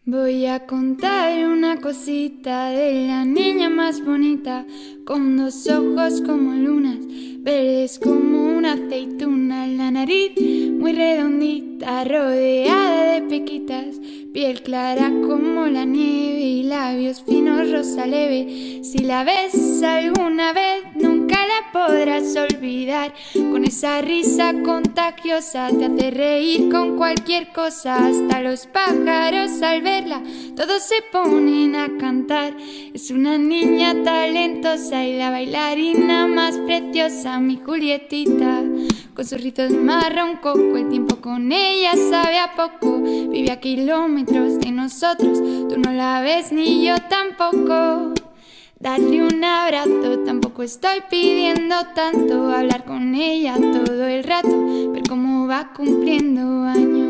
Voy a contar una cosita de la niña más bonita, con dos ojos como lunas, verdes como una aceituna, la nariz muy redondita, rodeada de pequitas, piel clara como la nieve y labios finos rosa leve. Si la ves alguna vez nunca la podrás olvidar, con esa risa contagiosa te hace reír con cualquier cosa, hasta los pájaros al verla todos se ponen a cantar. Es una niña talentosa y la bailarina más preciosa, mi Julietita. Con sus rizos marrón coco, el tiempo con ella sabe a poco. Vive a kilómetros de nosotros, tú no la ves ni yo tampoco. Darle un abrazo, tampoco estoy pidiendo tanto. Hablar con ella todo el rato, ver cómo va cumpliendo años.